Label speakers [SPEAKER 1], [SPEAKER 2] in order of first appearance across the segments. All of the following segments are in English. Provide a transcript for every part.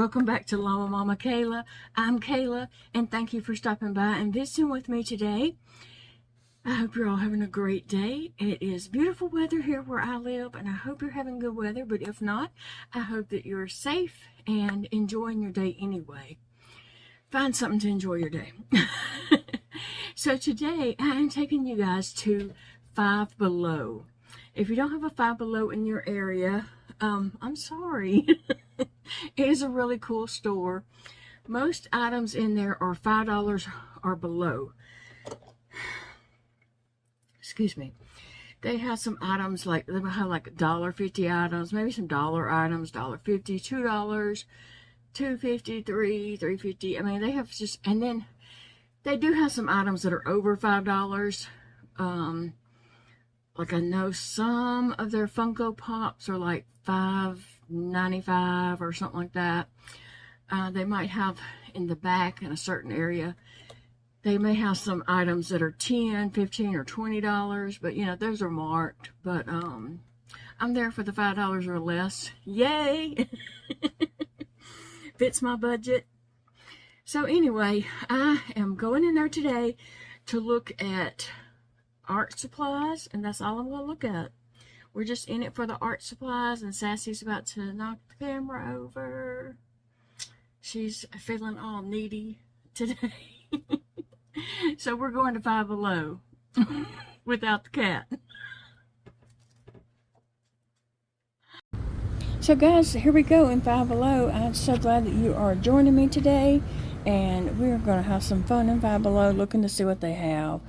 [SPEAKER 1] welcome back to Llama Mama Kayla. I'm Kayla, and thank you for stopping by and visiting with me today. I hope you're all having a great day. It is beautiful weather here where I live, and I hope you're having good weather, but if not, I hope that you're safe and enjoying your day anyway. Find something to enjoy your day. So today, I'm taking you guys to Five Below. If you don't have a Five Below in your area, I'm sorry. It is a really cool store. Most items in there are $5 or below. Excuse me. They have some items like, they have like $1.50 items, maybe some dollar items, $1.50, $2, $2.50, $3.50. I mean, they have just, and then they do have some items that are over $5. Like I know some of their Funko Pops are like $5.95 or something like that. They might have in the back in a certain area, they may have some items that are $10, $15, or $20, but you know, those are marked. But I'm there for the $5 or less. Yay! Fits my budget. So anyway, I am going in there today to look at art supplies, and that's all I'm going to look at. We're just in it for the art supplies, and Sassy's about to knock the camera over. She's feeling all needy today. So we're going to Five Below without the cat. So guys, here we go in Five Below. I'm so glad that you are joining me today, and we're going to have some fun in Five Below looking to see what they have.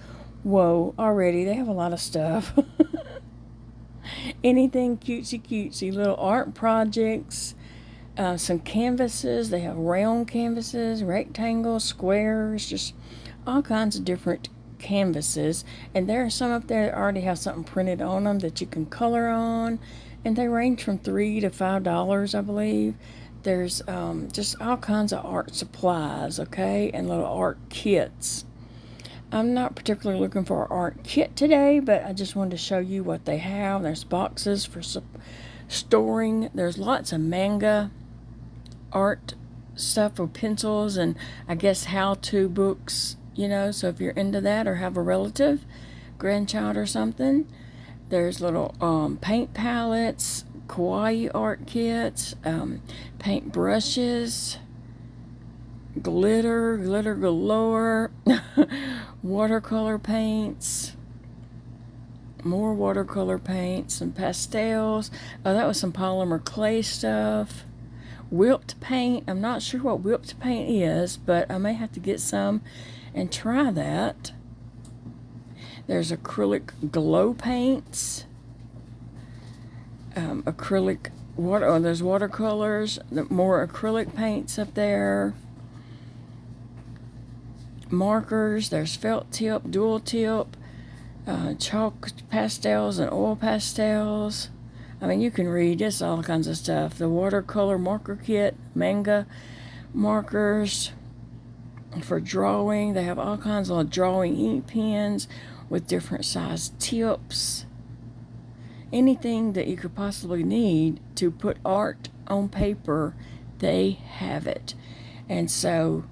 [SPEAKER 1] Whoa, already they have a lot of stuff. Anything cutesy, little art projects, some canvases. They have round canvases, rectangles, squares, just all kinds of different canvases. And there are some up there that already have something printed on them that you can color on, and they range from $3 to $5, I believe. There's just all kinds of art supplies, okay, and little art kits. I'm not particularly looking for an art kit today, but I just wanted to show you what they have. There's boxes for storing. There's lots of Manga art stuff with pencils and I guess how-to books, you know, so if you're into that or have a relative, grandchild or something. There's little paint palettes, kawaii art kits, paint brushes, glitter galore, watercolor paints, more watercolor paints, and pastels. Oh, that was some polymer clay stuff. Whipped paint. I'm not sure what whipped paint is, but I may have to get some and try that. There's acrylic glow paints, acrylic water. Oh, there's watercolors. More acrylic paints up there. Markers. There's felt tip, dual tip, chalk pastels and oil pastels. I mean, you can read, it's all kinds of stuff. The watercolor marker kit, Manga markers for drawing. They have all kinds of drawing ink pens with different size tips. Anything that you could possibly need to put art on paper, they have it. And so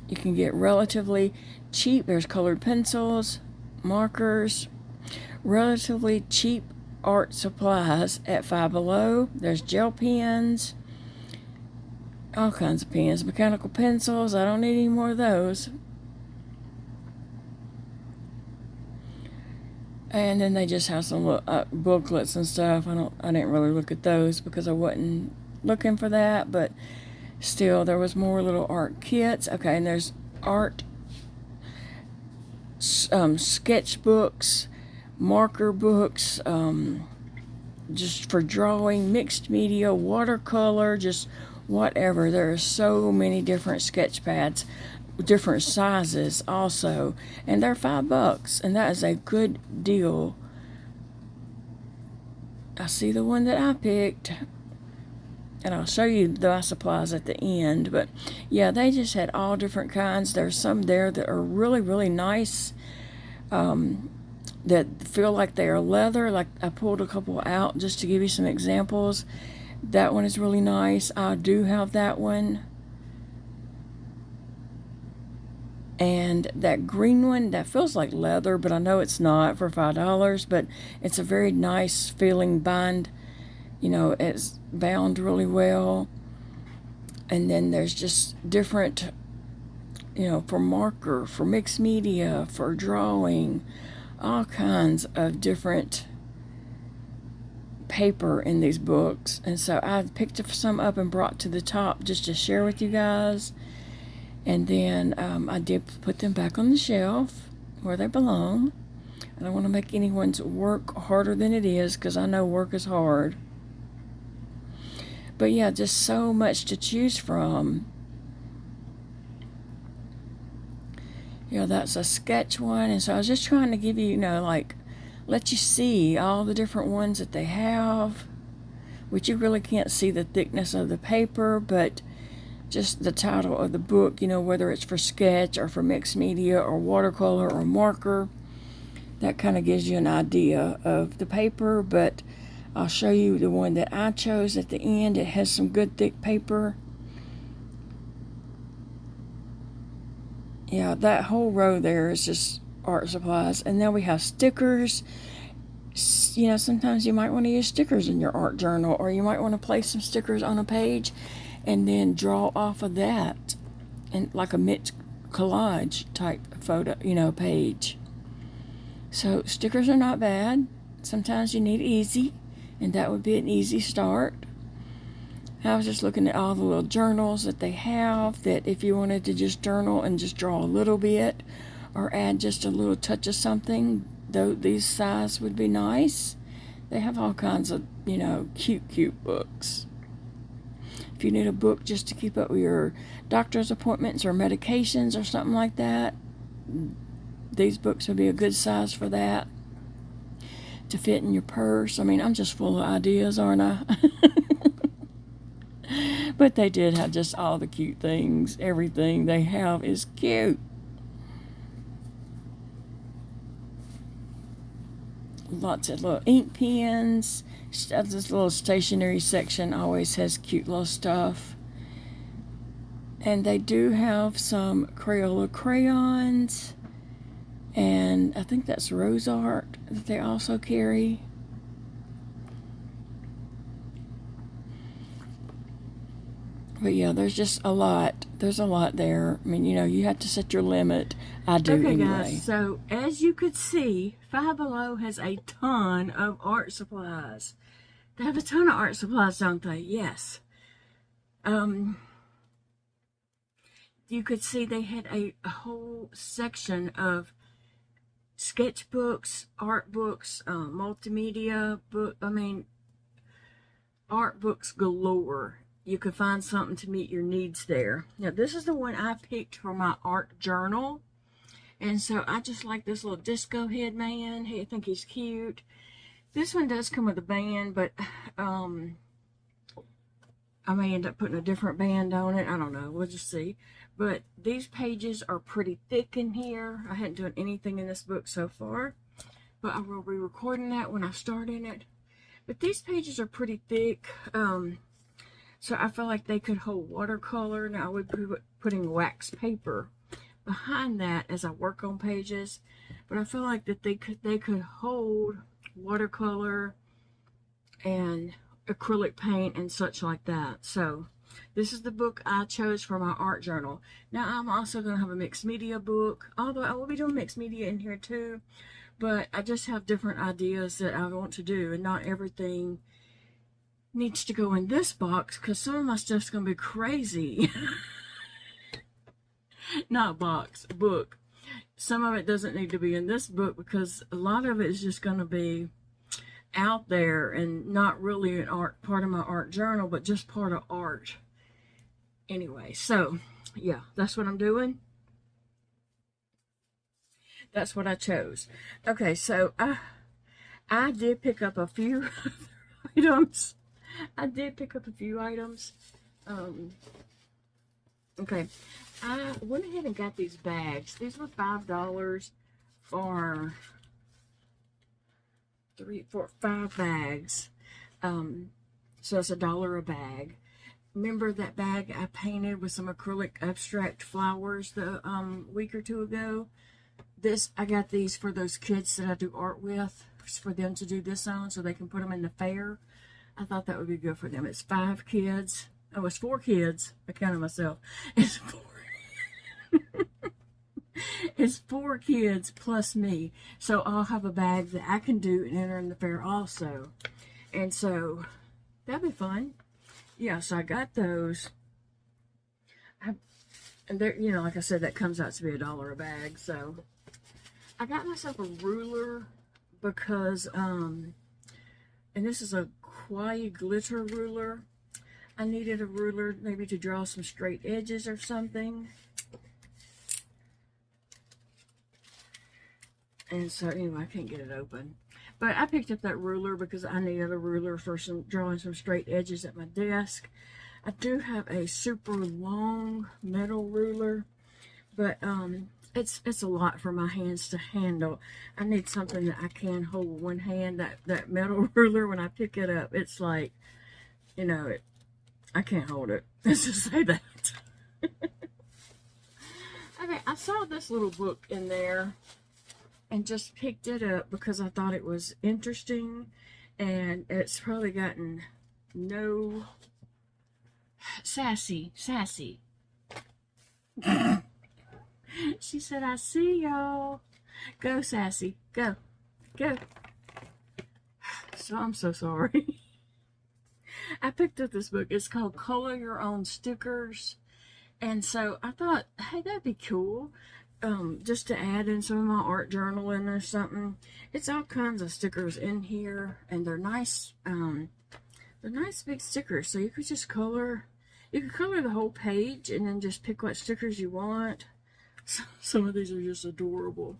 [SPEAKER 1] you can get relatively cheap. There's colored pencils, markers, relatively cheap art supplies at Five Below. There's gel pens, all kinds of pens, mechanical pencils. I don't need any more of those. And then they just have some little, booklets and stuff. I didn't really look at those because I wasn't looking for that, but still there was more little art kits. Okay, and there's art sketchbooks, marker books, just for drawing, mixed media, watercolor, just whatever. There are so many different sketch pads, different sizes also, and they're $5, and that is a good deal. I see the one that I picked, and I'll show you the supplies at the end. But yeah, they just had all different kinds. There's some there that are really nice, that feel like they are leather. Like I pulled a couple out just to give you some examples. That one is really nice. I do have that one. And that green one, that feels like leather, but I know it's not, for $5, but it's a very nice feeling bind. You know, it's bound really well. And then there's just different, you know, for marker, for mixed media, for drawing, all kinds of different paper in these books. And so I picked some up and brought to the top just to share with you guys. And then I did put them back on the shelf where they belong. I don't want to make anyone's work harder than it is, because I know work is hard. But yeah, just so much to choose from. You know, that's a sketch one. And so I was just trying to give you, you know, like, let you see all the different ones that they have, which you really can't see the thickness of the paper, but just the title of the book, you know, whether it's for sketch or for mixed media or watercolor or marker, that kind of gives you an idea of the paper. But I'll show you the one that I chose at the end. It has some good thick paper. Yeah, that whole row there is just art supplies. And then we have stickers. You know, sometimes you might want to use stickers in your art journal, or you might want to place some stickers on a page and then draw off of that, and like a mixed collage type photo, you know, page. So stickers are not bad. Sometimes you need easy, and that would be an easy start. I was just looking at all the little journals that they have, that if you wanted to just journal and just draw a little bit or add just a little touch of something, though these size would be nice. They have all kinds of, you know, cute books. If you need a book just to keep up with your doctor's appointments or medications or something like that, these books would be a good size for that, to fit in your purse. I mean, I'm just full of ideas, aren't I? But they did have just all the cute things. Everything they have is cute. Lots of little ink pens. This little stationery section always has cute little stuff. And they do have some Crayola crayons. And I think that's Rose Art that they also carry. But yeah, there's just a lot. There's a lot there. I mean, you know, you have to set your limit. I do anyway. Okay, guys, so as you could see, Five Below has a ton of art supplies. They have a ton of art supplies, don't they? Yes. You could see they had a whole section of sketchbooks, art books, multimedia book. I mean, art books galore. You could find something to meet your needs there. Now, this is the one I picked for my art journal. And so I just like this little disco head man. Hey, I think he's cute. This one does come with a band, but I may end up putting a different band on it. I don't know. We'll just see. But these pages are pretty thick in here. I hadn't done anything in this book so far, but I will be recording that when I start in it. But these pages are pretty thick. So I feel like they could hold watercolor. Now I would be putting wax paper behind that as I work on pages, but I feel like that they could hold watercolor and acrylic paint and such like that. So this is the book I chose for my art journal. Now I'm also going to have a mixed media book, although I will be doing mixed media in here too, but I just have different ideas that I want to do, and not everything needs to go in this box, because some of my stuff's going to be crazy. Not box, book. Some of it doesn't need to be in this book, because a lot of it is just going to be out there and not really an art part of my art journal, but just part of art. Anyway, so yeah, that's what I'm doing. That's what I chose. Okay, so I did pick up a few items. Okay, I went ahead and got these bags. These were $5 for 5 bags. So it's $1 a bag. Remember that bag I painted with some acrylic abstract flowers the week or two ago? I got these for those kids that I do art with, for them to do this on so they can put them in the fair. I thought that would be good for them. It's 5 kids. Oh, it's 4 kids. I counted myself. It's 4. It's 4 kids plus me. So I'll have a bag that I can do and enter in the fair also. And so that'd be fun. Yeah, so I got those. And they're, you know, like I said, that comes out to be $1 a bag. So I got myself a ruler because, and this is a Kawaii glitter ruler. I needed a ruler maybe to draw some straight edges or something. And so anyway, I can't get it open. But I picked up that ruler because I needed a ruler for drawing some straight edges at my desk. I do have a super long metal ruler, but it's a lot for my hands to handle. I need something that I can hold with one hand. That metal ruler, when I pick it up, it's like, you know, I can't hold it. Let's just say that. Okay, I saw this little book in there and just picked it up because I thought it was interesting, and it's probably gotten no sassy. She said, I see y'all. Go, Sassy. Go. So I'm so sorry. I picked up this book. It's called Color Your Own Stickers. And so I thought, hey, that'd be cool. Just to add in some of my art journaling or something. It's all kinds of stickers in here. And they're nice, big stickers. So you could just color. You could color the whole page and then just pick what stickers you want. Some of these are just adorable.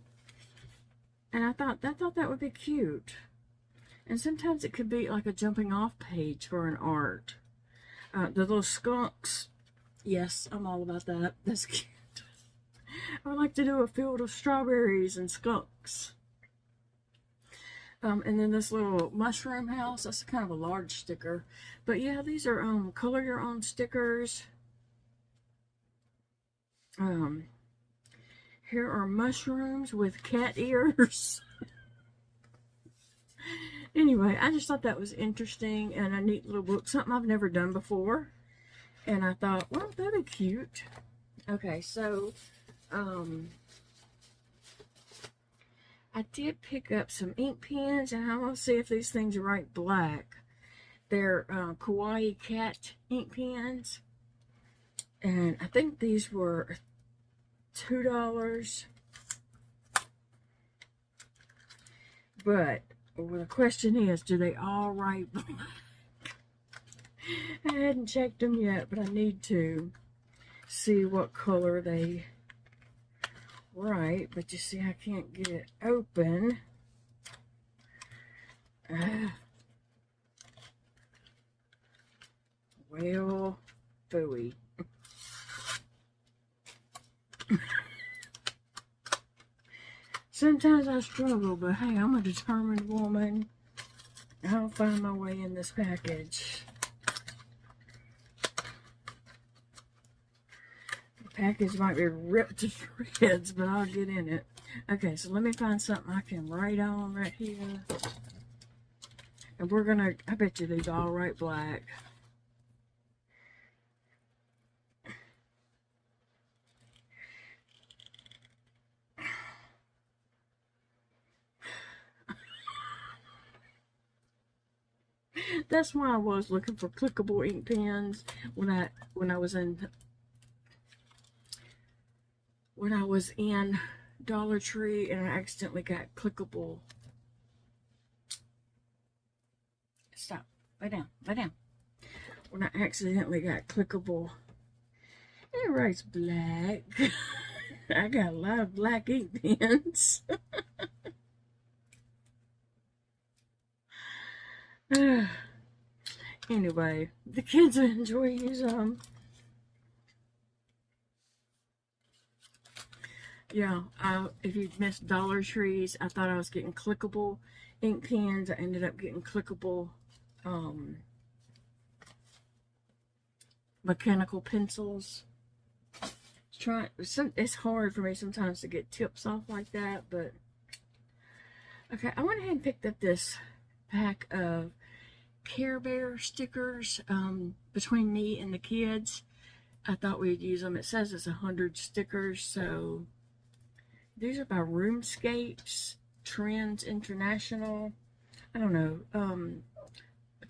[SPEAKER 1] And I thought that would be cute. And sometimes it could be like a jumping off page for an art. The little skunks. Yes, I'm all about that. That's cute. I would like to do a field of strawberries and skunks. And then this little mushroom house. That's kind of a large sticker. But yeah, these are color your own stickers. Here are mushrooms with cat ears. Anyway, I just thought that was interesting and a neat little book. Something I've never done before. And I thought, well, that'd be cute. Okay, so I did pick up some ink pens, and I'm going to see if these things write black. They're Kawaii cat ink pens. And I think these were $2. But well, the question is, do they all write black? I hadn't checked them yet, but I need to see what color they write. But you see, I can't get it open. Well, phooey. Sometimes I struggle, but hey, I'm a determined woman. I'll find my way in this package. The package might be ripped to shreds, but I'll get in it. Okay, so let me find something I can write on right here. And we're gonna, I bet you these all write black. That's why I was looking for clickable ink pens when I was in Dollar Tree, and I accidentally got clickable. Stop. Lay down. When I accidentally got clickable, it writes black. I got a lot of black ink pens. Anyway, the kids enjoy using yeah, if you missed Dollar Trees, I thought I was getting clickable ink pens. I ended up getting clickable mechanical pencils. It's hard for me sometimes to get tips off like that, but okay, I went ahead and picked up this pack of Care Bear stickers between me and the kids. I thought we'd use them. It says it's 100 stickers, so these are by Roomscapes Trends International. I don't know.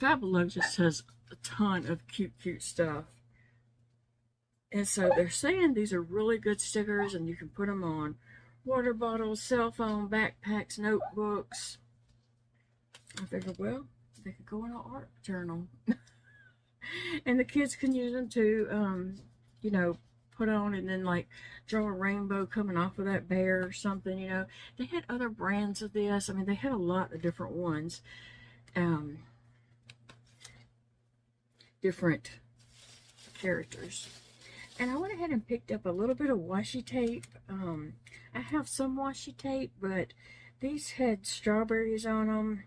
[SPEAKER 1] Five Below just has a ton of cute stuff. And so they're saying these are really good stickers, and you can put them on water bottles, cell phone, backpacks, notebooks. I figured, well, they could go in an art journal. And the kids can use them to, you know, put on and then like draw a rainbow coming off of that bear or something, you know. They had other brands of this. I mean, they had a lot of different ones. Different characters. And I went ahead and picked up a little bit of washi tape. I have some washi tape, but these had strawberries on them.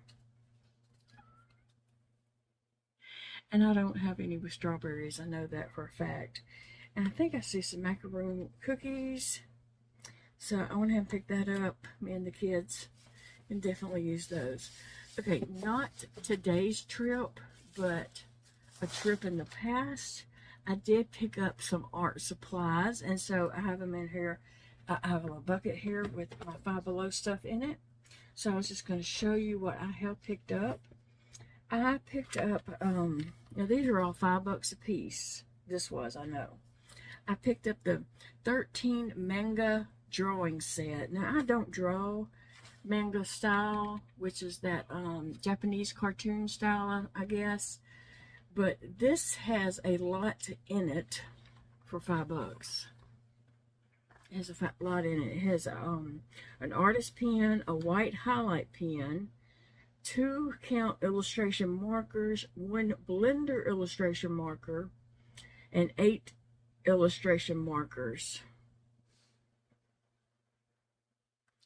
[SPEAKER 1] And I don't have any with strawberries. I know that for a fact. And I think I see some macaroon cookies. So I went ahead and picked that up. Me and the kids can definitely use those. Okay, not today's trip, but a trip in the past. I did pick up some art supplies, and so I have them in here. I have a bucket here with my Five Below stuff in it. So I was just going to show you what I have picked up. I picked up, now these are all $5 a piece. This was, I know. I picked up the 13 Manga drawing set. Now, I don't draw Manga style, which is that Japanese cartoon style, I guess. But this has a lot in it for $5. It has a lot in it. It has an artist pen, a white highlight pen, 2 count illustration markers, 1 blender illustration marker, and 8 illustration markers.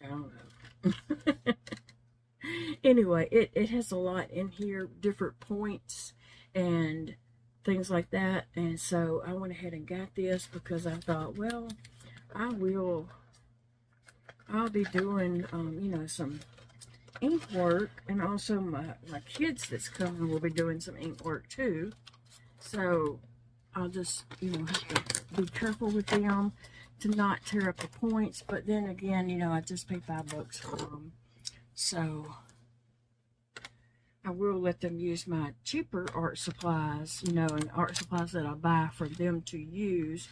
[SPEAKER 1] I don't know. Anyway, it has a lot in here, different points and things like that. And so I went ahead and got this because I thought, well, I'll be doing, you know, some ink work, and also my kids that's coming will be doing some ink work too. So I'll just, you know, have to be careful with them to not tear up the points. But then again, you know, I just paid $5 for them. So I will let them use my cheaper art supplies, you know, and art supplies that I buy for them to use.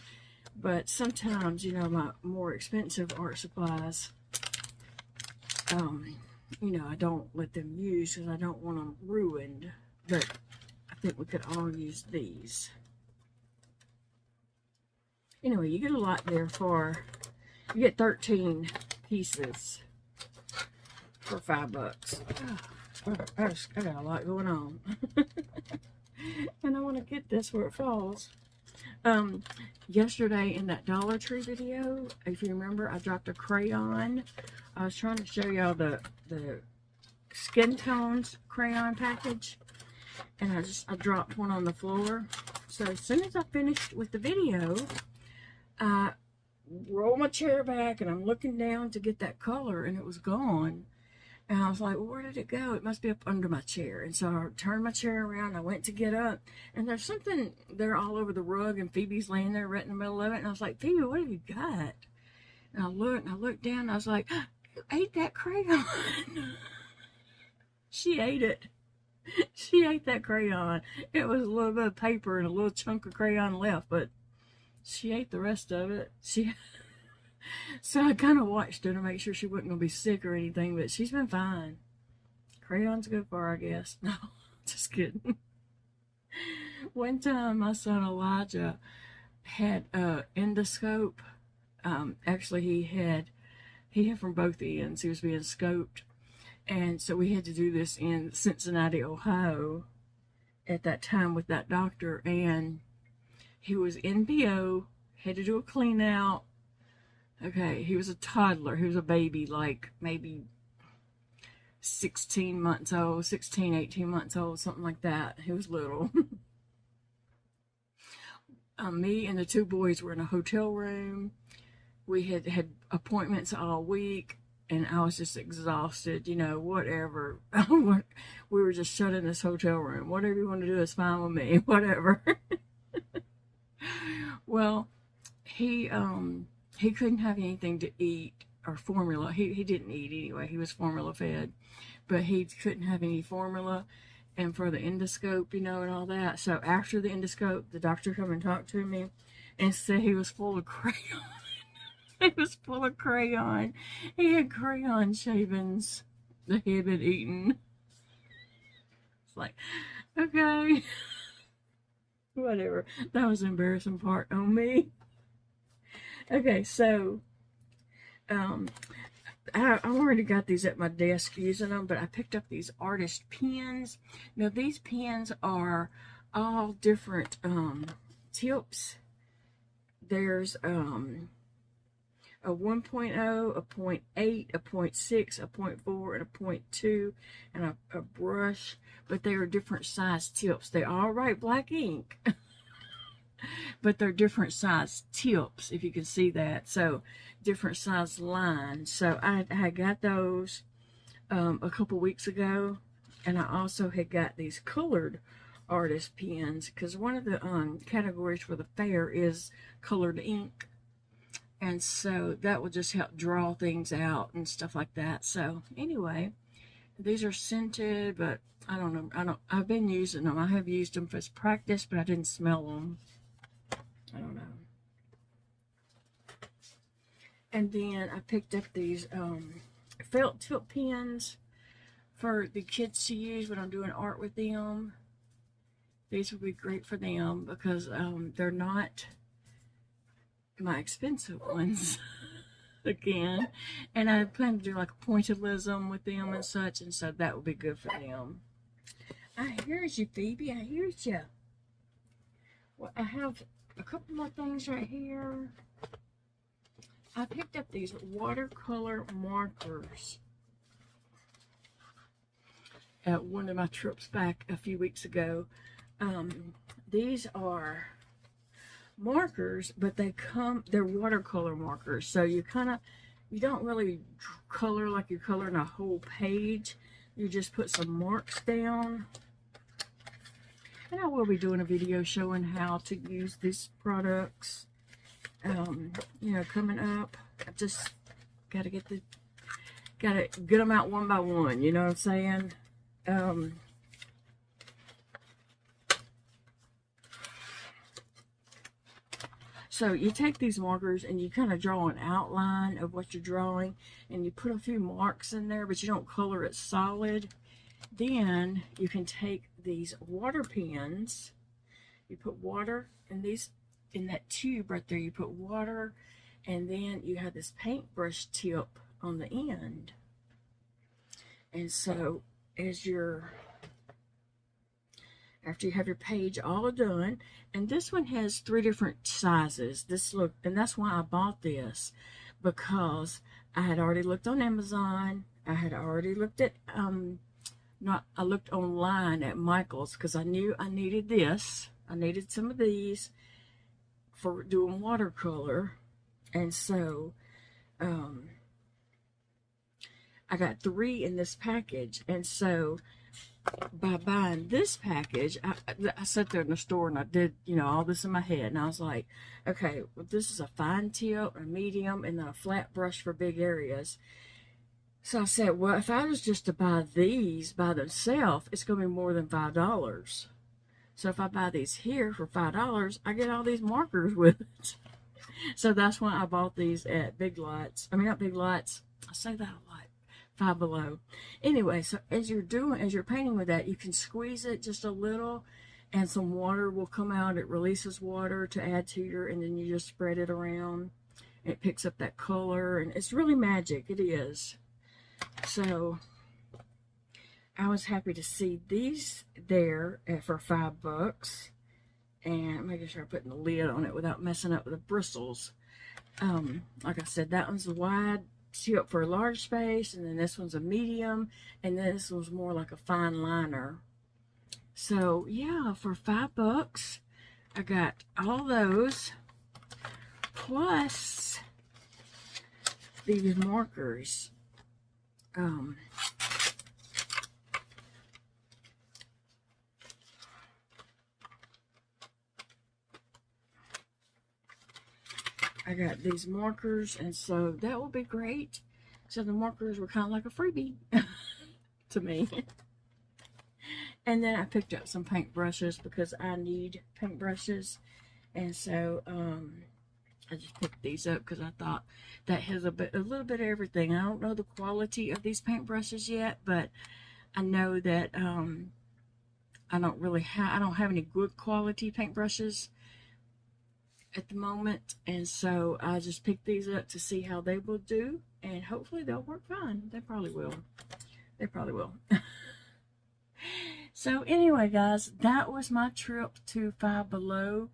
[SPEAKER 1] But sometimes, you know, my more expensive art supplies, you know, I don't let them use because I don't want them ruined. But I think we could all use these. Anyway, you get a lot there you get 13 pieces for $5. I got a lot going on. And I want to get this where it falls. Yesterday in that Dollar Tree video, if you remember, I dropped a crayon. I was trying to show y'all the skin tones crayon package, and I dropped one on the floor. So as soon as I finished with the video, I roll my chair back and I'm looking down to get that color, and it was gone. And I was like, well, where did it go? It must be up under my chair. And so I turned my chair around. I went to get up, and there's something there all over the rug, and Phoebe's laying there right in the middle of it. And I was like, Phoebe, what have you got? And I looked down, and I was like, you ate that crayon. She ate it. She ate that crayon. It was a little bit of paper and a little chunk of crayon left, but she ate the rest of it. So I kind of watched her to make sure she wasn't going to be sick or anything, but she's been fine. Crayons go far, I guess. No, just kidding. One time, my son Elijah had endoscope. Actually, he had from both ends. He was being scoped. And so we had to do this in Cincinnati, Ohio at that time with that doctor. And he was NPO, had to do a clean out. Okay, he was a toddler. He was a baby, like maybe 16 months old, 16, 18 months old, something like that. He was little. Me and the two boys were in a hotel room. We had appointments all week, and I was just exhausted, you know, whatever. We were just shut in this hotel room. Whatever you want to do is fine with me, whatever. Well, he couldn't have anything to eat or formula. He didn't eat anyway. He was formula fed, but he couldn't have any formula. And for the endoscope, you know, and all that. So after the endoscope, the doctor come and talked to me and said he was full of crayon. He was full of crayon. He had crayon shavings that he had been eating. It's like, okay. Whatever. That was the embarrassing part on me. Okay, so I already got these at my desk using them, but I picked up these artist pens. Now these pens are all different tips. There's a 1.0, a 0.8, a 0.6, a 0.4, and a 0.2, and a brush, but they are different size tips. They all write black ink, but they're different size tips, if you can see that. So different size lines. So I got those a couple weeks ago, and I also had got these colored artist pens, because one of the categories for the fair is colored ink. And so that will just help draw things out and stuff like that. So anyway, these are scented, but I don't know. I've been using them. I have used them for practice, but I didn't smell them. I don't know. And then I picked up these felt tip pens for the kids to use when I'm doing art with them. These would be great for them because they're not my expensive ones again, and I plan to do like a pointillism with them and such, and so that would be good for them. I hears you, Phoebe. I hears you. Well, I have a couple more things right here. I picked up these watercolor markers at one of my trips back a few weeks ago. These are markers, but they're watercolor markers, so you don't really color like you're coloring a whole page. You just put some marks down, and I will be doing a video showing how to use these products, you know, coming up. I just gotta get them out one by one, you know what I'm saying? So you take these markers and you kind of draw an outline of what you're drawing, and you put a few marks in there, but you don't color it solid. Then you can take these water pens, you put water in that tube right there, you put water, and then you have this paintbrush tip on the end. And so after you have your page all done, and this one has 3 different sizes. And that's why I bought this, because I had already looked on Amazon. I had already looked at I looked online at Michael's, because I knew I needed this. I needed some of these for doing watercolor, and so I got 3 in this package. And so by buying this package, I sat there in the store and I did, you know, all this in my head, and I was like, okay, well, this is a fine tip, a medium, and then a flat brush for big areas. So I said, well, if I was just to buy these by themselves, it's going to be more than $5. So if I buy these here for $5, I get all these markers with it. So that's why I bought these at Big Lots. I mean, not Big Lots. I say that a lot. Five Below. Anyway, so as you're painting with that, you can squeeze it just a little, and some water will come out. It releases water to add to and then you just spread it around. It picks up that color, and it's really magic. It is. So I was happy to see these there for $5, and making sure I'm putting the lid on it without messing up the bristles. Like I said, that one's wide tip for a large space, and then this one's a medium, and then this one's more like a fine liner. So yeah, for $5, I got all those, plus these markers. I got these markers, and so that will be great. So the markers were kind of like a freebie to me. And then I picked up some paint brushes because I need paint brushes. And so I just picked these up because I thought that has a little bit of everything. I don't know the quality of these paint brushes yet, but I know that I don't have any good quality paint brushes at the moment, and so I just picked these up to see how they will do, and hopefully they'll work fine. They probably will. They probably will. So anyway, guys, that was my trip to Five Below.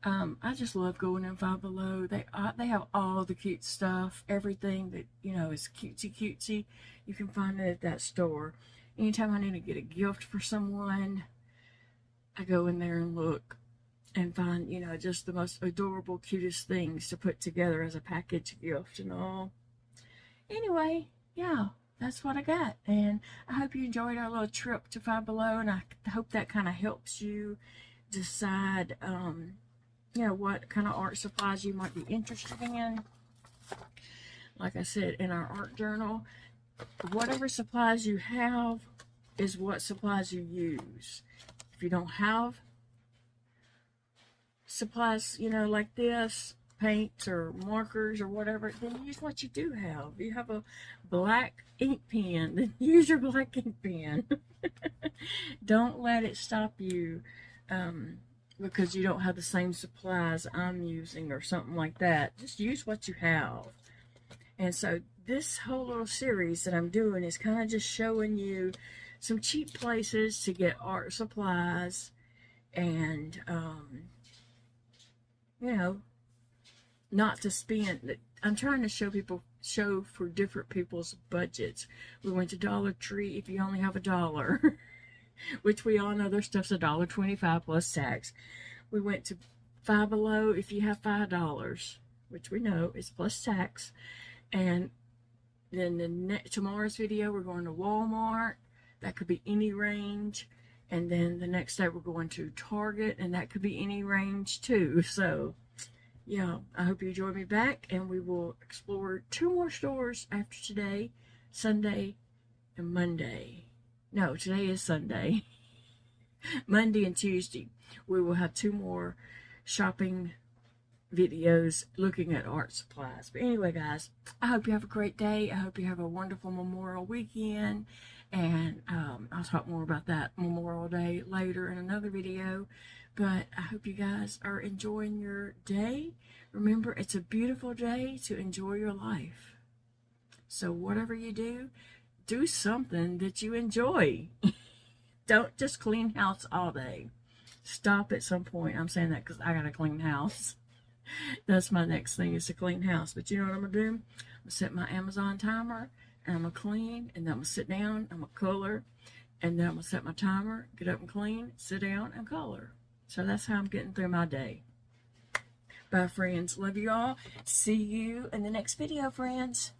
[SPEAKER 1] I just love going in Five Below. They have all the cute stuff, everything that is cutesy. You can find it at that store. Anytime I need to get a gift for someone, I go in there and look and find, just the most adorable, cutest things to put together as a package gift and all. Anyway, yeah, that's what I got. And I hope you enjoyed our little trip to Five Below, and I hope that kind of helps you decide, what kind of art supplies you might be interested in. Like I said, in our art journal, whatever supplies you have is what supplies you use. If you don't have supplies, like this, paints or markers or whatever, then use what you do have. If you have a black ink pen, then use your black ink pen. Don't let it stop you because you don't have the same supplies I'm using or something like that. Just use what you have. And so this whole little series that I'm doing is kind of just showing you some cheap places to get art supplies, and not to spend. I'm trying to show for different people's budgets. We went to Dollar Tree if you only have $1, which we all know their stuff's $1.25 plus tax. We went to Five Below if you have $5, which we know is plus tax. And then tomorrow's video, we're going to Walmart. That could be any range. And then the next day we're going to Target, and that could be any range too. So yeah, I hope you join me back, and we will explore 2 more stores after today, Sunday and Monday. No, today is Sunday. Monday and Tuesday, we will have 2 more shopping videos looking at art supplies. But anyway, guys, I hope you have a great day. I hope you have a wonderful Memorial weekend, and I'll talk more about that Memorial Day later in another video. But I hope you guys are enjoying your day. Remember, it's a beautiful day to enjoy your life. So whatever you do, do something that you enjoy. Don't just clean house all day. Stop at some point. I'm saying that because I got to clean house. That's my next thing, is to clean house. But you know what I'm going to do? I'm going to set my Amazon timer, and I'm going to clean, and then I'm going to sit down, I'm going to color, and then I'm going to set my timer, get up and clean, sit down, and color. So that's how I'm getting through my day. Bye, friends. Love you all. See you in the next video, friends.